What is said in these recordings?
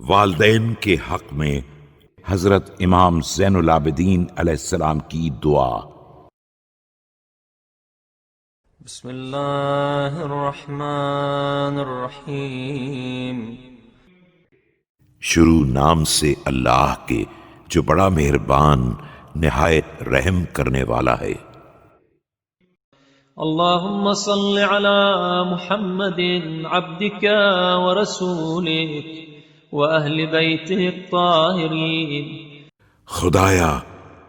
والدین کے حق میں حضرت امام زین العابدین علیہ السلام کی دعا۔ بسم اللہ الرحمن الرحیم۔ شروع نام سے اللہ کے جو بڑا مہربان نہایت رحم کرنے والا ہے۔ اللہم صل علی محمد عبدک ورسولک واہل بیتہ الطاہرین۔ خدایا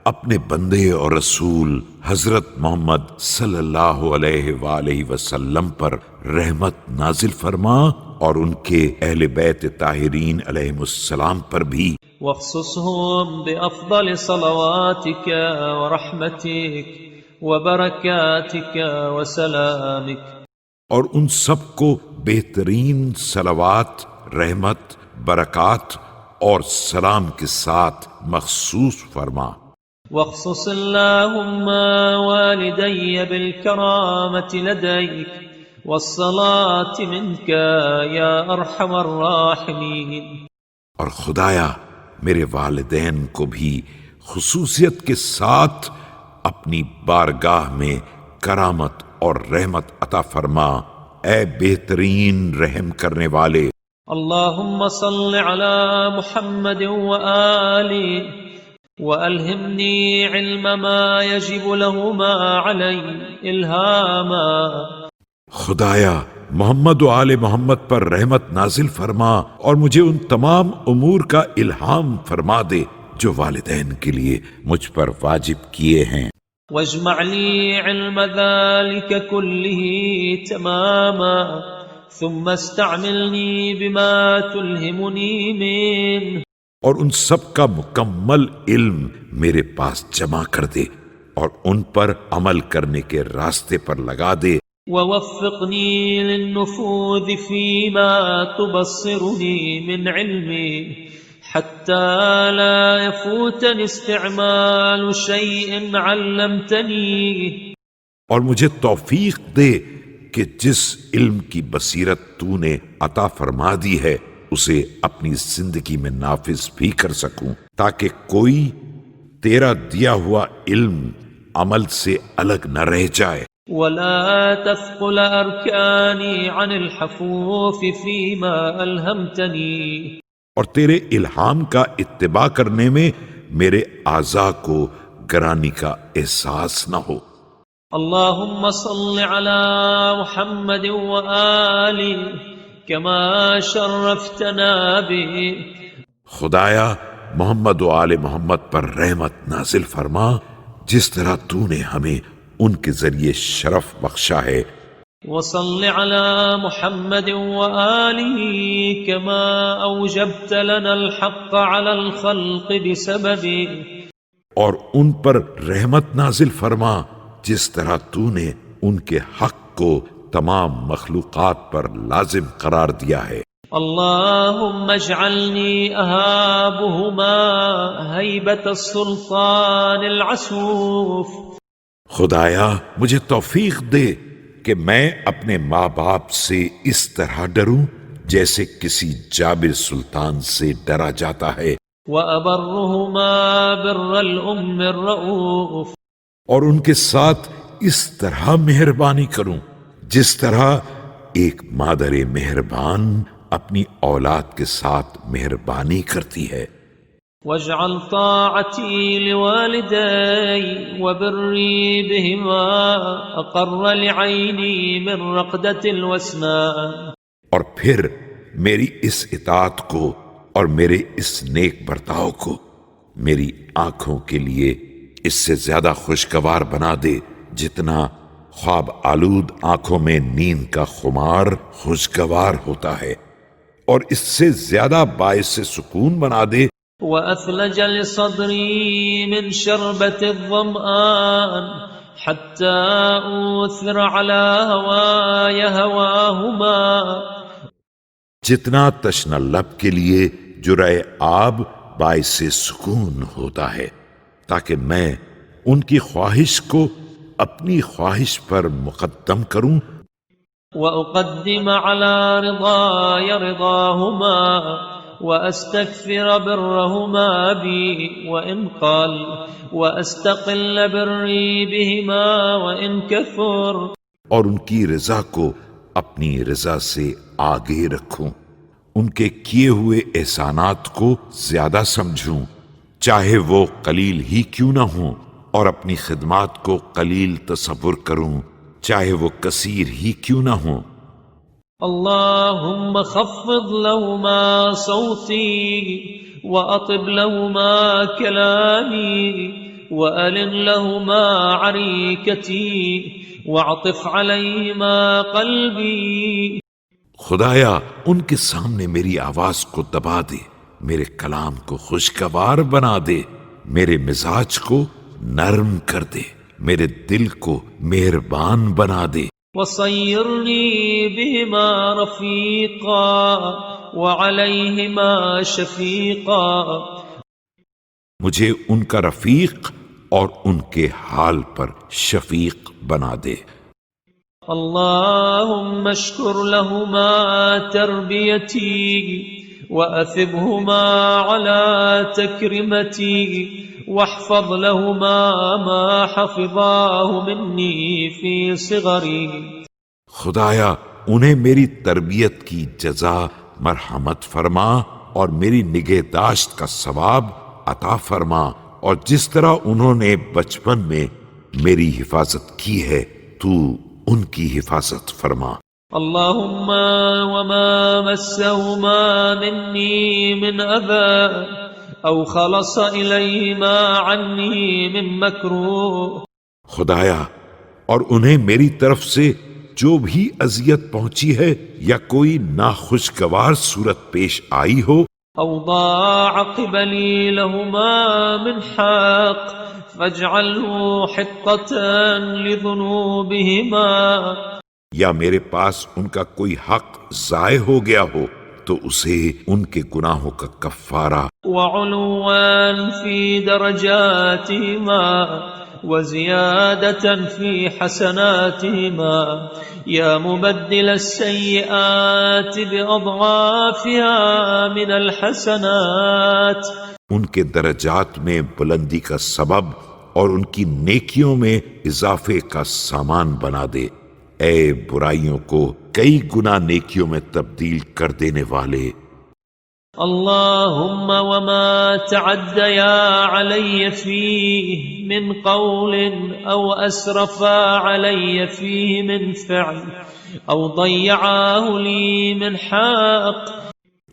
اپنے بندے اور رسول حضرت محمد صلی اللہ علیہ وآلہ وسلم پر رحمت نازل فرما اور ان کے اہل بیت طاہرین علیہم السلام پر بھی، واخصصهم بأفضل صلواتك ورحمتك وبركاتك وسلامك، اور ان سب کو بہترین صلوات، رحمت، برکات اور سلام کے ساتھ مخصوص فرما۔ واخصص اللهم والدي بالكرامة لديك والصلاة منك يا أرحم الراحمين۔ اور خدایا میرے والدین کو بھی خصوصیت کے ساتھ اپنی بارگاہ میں کرامت اور رحمت عطا فرما، اے بہترین رحم کرنے والے۔ اللهم صل على محمد وآله وألهمني علم ما يجب لهما علي إلهاما۔ خدایا محمد و آل محمد پر رحمت نازل فرما اور مجھے ان تمام امور کا الہام فرما دے جو والدین کے لیے مجھ پر واجب کیے ہیں۔ واجمع لي علم ذلك كله تماما ثم استعملني بما تلهمني منه۔ اور ان سب کا مکمل علم میرے پاس جمع کر دے اور ان پر عمل کرنے کے راستے پر لگا دے۔ ووفقني للنفوذ فيما تبصرني من علمي حتى لا يفوتني استعمال شيء علمتني۔ اور مجھے توفیق دے کہ جس علم کی بصیرت تو نے عطا فرما دی ہے اسے اپنی زندگی میں نافذ بھی کر سکوں، تاکہ کوئی تیرا دیا ہوا علم عمل سے الگ نہ رہ جائے۔ ولا تثقل أركاني عن الحفوف فيما ألهمتني۔ اور تیرے الہام کا اتباع کرنے میں میرے اعضاء کو گرانی کا احساس نہ ہو۔ اللهم صل على محمد وآله كما شرفتنا به۔ خدایا محمد و آل محمد پر رحمت نازل فرما جس طرح تو نے ہمیں ان کے ذریعے شرف بخشا ہے۔ وصل على محمد وآله كما أوجبت لنا الحق على الخلق بسببه۔ اور ان پر رحمت نازل فرما جس طرح تو نے ان کے حق کو تمام مخلوقات پر لازم قرار دیا ہے۔ اللهم اجعلني أهابهما هيبة السلطان العسوف۔ خدایا مجھے توفیق دے کہ میں اپنے ماں باپ سے اس طرح ڈروں جیسے کسی جابر سلطان سے ڈرا جاتا ہے۔ وأبرهما بر الأم الرؤوف۔ اور ان کے ساتھ اس طرح مہربانی کروں جس طرح ایک مادر مہربان اپنی اولاد کے ساتھ مہربانی کرتی ہے۔ واجعل طاعتي لوالدي وبري بهما أقر لعيني من رقدة الوسناء۔ اور پھر میری اس اطاعت کو اور میرے اس نیک برتاؤ کو میری آنکھوں کے لیے اس سے زیادہ خوشگوار بنا دے جتنا خواب آلود آنکھوں میں نیند کا خمار خوشگوار ہوتا ہے، اور اس سے زیادہ باعث سکون بنا دے۔ وأثلج لصدري من شربة الظمآن حتى أوثر على هواي هواهما۔ جتنا تشنہ لب کے لیے جرعہ آب باعث سکون ہوتا ہے، تاکہ میں ان کی خواہش کو اپنی خواہش پر مقدم کروں۔ وأقدم على رضاي رضاهما وأستكثر برهما بي وإن قل وأستقل بري بهما وإن كثر، اور ان کی رضا کو اپنی رضا سے آگے رکھوں، ان کے کیے ہوئے احسانات کو زیادہ سمجھوں چاہے وہ قلیل ہی کیوں نہ ہوں، اور اپنی خدمات کو قلیل تصور کروں چاہے وہ کثیر ہی کیوں نہ ہوں۔ اللهم خفض لهما صوتي وأطب لهما كلامي وألن لهما عريكتي واعطف عليهما قلبي۔ خدایا ان کے سامنے میری آواز کو دبا دے، میرے کلام کو خوشگوار بنا دے، میرے مزاج کو نرم کر دے، میرے دل کو مہربان بنا دے۔ وصيرني بهما رفيقا وعليهما شفيقا، مجھے ان کا رفیق اور ان کے حال پر شفیق بنا دے۔ اللهم اشكر لهما تربيتي وأثبهما على تكرمتي واحفظ لهما ما حفظاه مني في صغري۔ خدایا انہیں میری تربیت کی جزا مرحمت فرما اور میری نگہداشت کا ثواب عطا فرما، اور جس طرح انہوں نے بچپن میں میری حفاظت کی ہے تو ان کی حفاظت فرما۔ اللهم وما مسهما مني من أذى أو خلص إليهما عني من مكروه، خدایا اور انہیں میری طرف سے جو بھی اذیت پہنچی ہے یا کوئی ناخوشگوار صورت پیش آئی ہو، أو ضاع قبلي لهما من حق فاجعله حطة لذنوبهما، یا میرے پاس ان کا کوئی حق ضائع ہو گیا ہو تو اسے ان کے گناہوں کا کفارہ، وعلوا في درجاتهما وزيادة في حسناتهما يا مبدل السيئات بأضعافها من الحسنات۔ ان کے درجات میں بلندی کا سبب اور ان کی نیکیوں میں اضافے کا سامان بنا دے، اے برائیوں کو کئی گنا نیکیوں میں تبدیل کر دینے والے۔ اللهم وما تعديا علي فيه من قول أو أسرفا علي فيه من فعل أو ضيعاه لي من حق،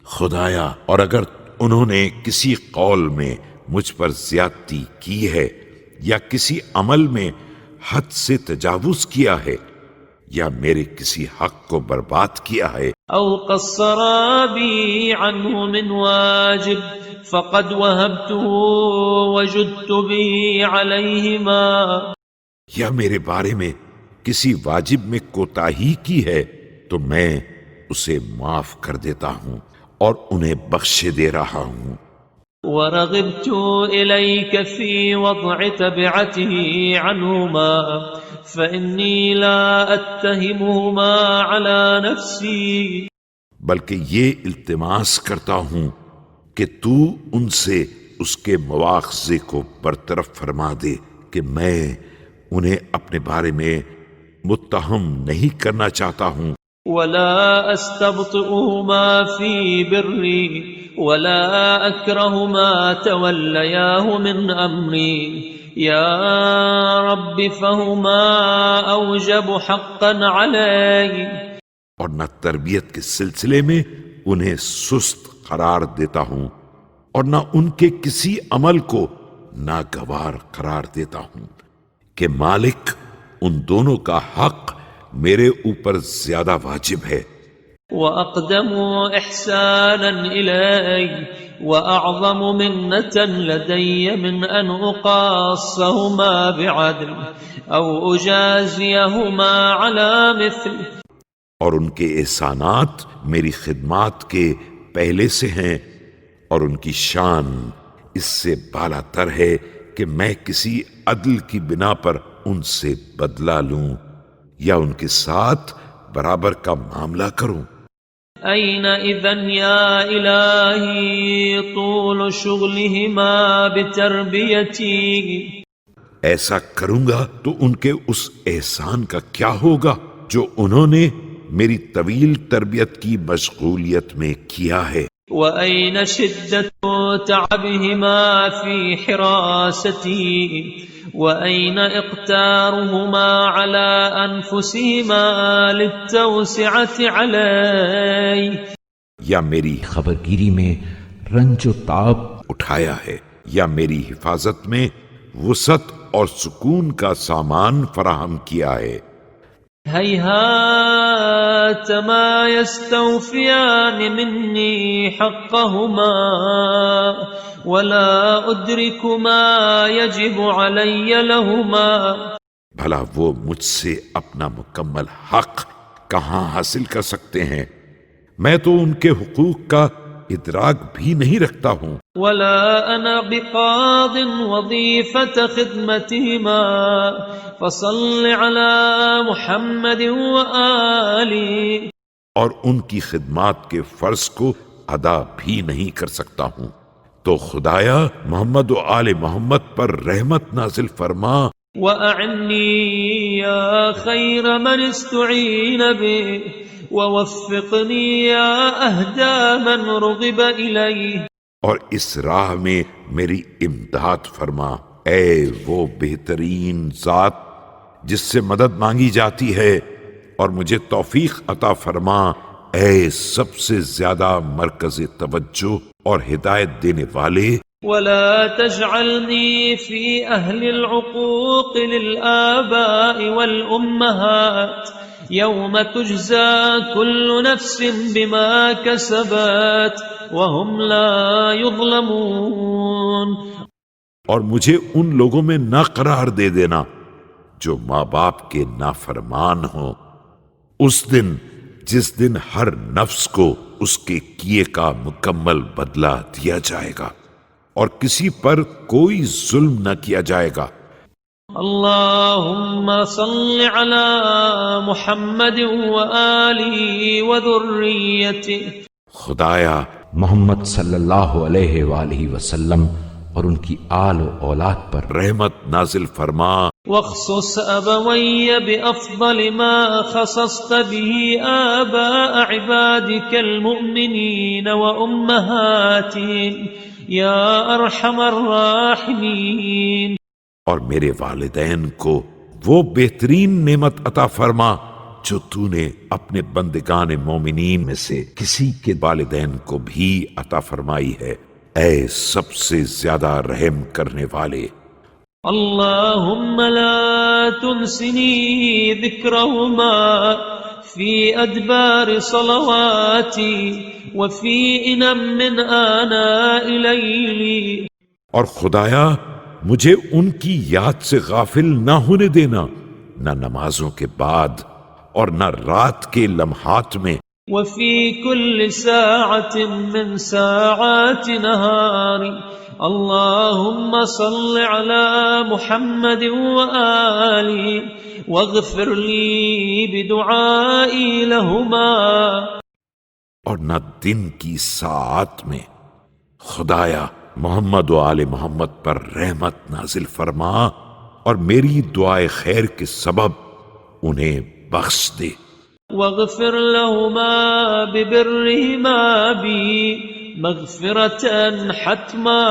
خدایا اور اگر انہوں نے کسی قول میں مجھ پر زیادتی کی ہے یا کسی عمل میں حد سے تجاوز کیا ہے یا میرے کسی حق کو برباد کیا ہے، أو قصر بي عنه من واجب فقد وهبته وجدت به عليهما، یا میرے بارے میں کسی واجب میں کوتاہی کی ہے تو میں اسے معاف کر دیتا ہوں اور انہیں بخشے دے رہا ہوں۔ ورغبت إليك في وضع تبعته عنهما فإني لا أتهمهما على نفسي، بلکہ یہ التماس کرتا ہوں کہ تو ان سے اس کے مواخذے کو برطرف فرما دے کہ میں انہیں اپنے بارے میں متہم نہیں کرنا چاہتا ہوں۔ ولا أستبطئهما في بري ولا أكره ما تولياه من أمري يا رب فهما أوجب حقا علي، اور نہ تربیت کے سلسلے میں انہیں سست قرار دیتا ہوں اور نہ ان کے کسی عمل کو ناگوار قرار دیتا ہوں کہ مالک ان دونوں کا حق میرے اوپر زیادہ واجب ہے۔ وأقدم إحسانا إلي وأعظم منة لدي من أن أقاصهما بعدل أو أجازيهما على مثل، اور ان کے احسانات میری خدمات کے پہلے سے ہیں اور ان کی شان اس سے بالا تر ہے کہ میں کسی عدل کی بنا پر ان سے بدلہ لوں یا ان کے ساتھ برابر کا معاملہ کروں۔ أين إذن يا إلهي طول شغلهما بتربيتي؟ ایسا کروں گا تو ان کے اس احسان کا کیا ہوگا جو انہوں نے میری طویل تربیت کی مشغولیت میں کیا ہے. وأين شدة تعبهما في حراستي؟ وأين إقتارهما على أنفسهما للتوسعة علي؟ یا میری خبرگیری میں رنج و تعب اٹھایا ہے یا میری حفاظت میں وسعت اور سکون کا سامان فراہم کیا ہے. هيهات ما يستوفيان مني حقهما ولا أدرك ما يجب علي لهما. بھلا وہ مجھ سے اپنا مکمل حق کہاں حاصل کر سکتے ہیں؟ میں تو ان کے حقوق کا ادراک بھی نہیں رکھتا ہوں. ولا أنا بقاض وظيفة خدمتهما فصل على محمد وآله. اور ان کی خدمات کے فرض کو ادا بھی نہیں کر سکتا ہوں، تو خدایا محمد و آل محمد پر رحمت نازل فرما. وأعني يا خير من استعين به ووفقني يا أهدى من رغب إليه. اور اس راہ میں میری امداد فرما، اے وہ بہترین ذات جس سے مدد مانگی جاتی ہے، اور مجھے توفیق عطا فرما، اے سب سے زیادہ مرکز توجہ اور ہدایت دینے والے. ولا تجعلني في أهل العقوق للآباء والأمهات يوم تجزى كل نفس بما كسبت وهم لا يظلمون. اور مجھے ان لوگوں میں نہ قرار دے دینا جو ماں باپ کے نافرمان ہوں، اس دن جس دن ہر نفس کو اس کے کیے کا مکمل بدلہ دیا جائے گا اور کسی پر کوئی ظلم نہ کیا جائے گا. اللهم صل على محمد وآله وذريته. خدایا محمد صلی اللہ علیہ وآلہ وسلم اور ان کی آل و اولاد پر رحمت نازل فرما. واخصص أبوي بأفضل ما خصصت به آباء عبادك المؤمنين وأمهاتهم يا أرحم الراحمين. اور میرے والدین کو وہ بہترین نعمت عطا فرما جو تو نے اپنے بندگان مومنین میں سے کسی کے والدین کو بھی عطا فرمائی ہے، اے سب سے زیادہ رحم کرنے والے. اللهم لا تنسني ذكرهما في أدبار صلواتي وفي إنم من آناء ليلي. اور خدایا مجھے ان کی یاد سے غافل نہ ہونے دینا، نہ نمازوں کے بعد اور نہ رات کے لمحات میں. وفي كل ساعة من ساعات نهاري. اللهم صل على محمد وآله واغفر لي بدعائي لهما. اور نہ دن کی ساعت میں. خدایا محمد و آل محمد پر رحمت نازل فرما اور میری دعائے خیر کے سبب انہیں بخش دے. واغفر لهما ببرهما بي مغفرة حتما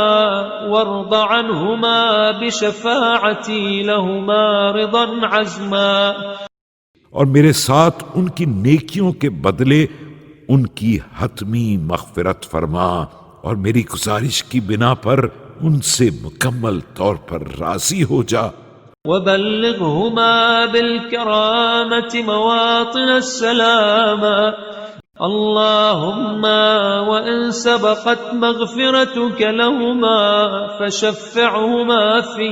وارض عنهما بشفاعتي لهما رضا عزما. اور میرے ساتھ ان کی نیکیوں کے بدلے ان کی حتمی مغفرت فرما اور میری گزارش کی بنا پر ان سے مکمل طور پر راضی ہو جا. وبلغهما بالكرامة مواطن السلام. اللهم وإن سبقت مغفرتك لهما فشفعهما في.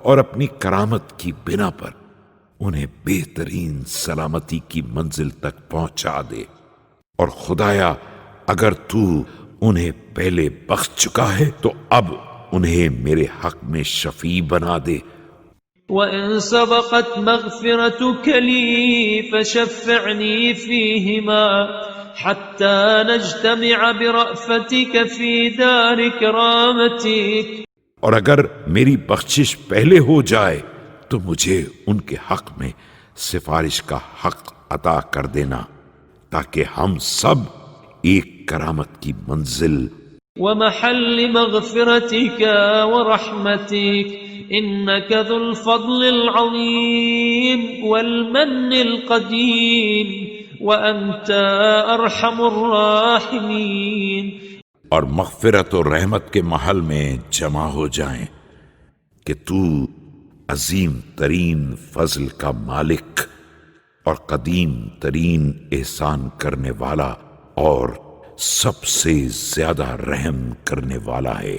اور اپنی کرامت کی بنا پر انہیں بہترین سلامتی کی منزل تک پہنچا دے. اور خدایا اگر تو انہیں پہلے بخش چکا ہے تو اب انہیں میرے حق میں شفیع بنا دے. وإن سبقت مغفرتك لي فشفعني فيهما حتى نجتمع برأفتك في دار كرامتك. اور اگر میری بخشش پہلے ہو جائے تو مجھے ان کے حق میں سفارش کا حق عطا کر دینا تاکہ ہم سب ایک کرامت کی منزل ومحل مغفرتك ورحمتك إنك ذو الفضل العظيم والمن القديم وأنت أرحم الراحمين. اور مغفرت و رحمت کے محل میں جمع ہو جائیں کہ تو عظیم ترین فضل کا مالک اور قدیم ترین احسان کرنے والا اور سب سے زیادہ رحم کرنے والا ہے.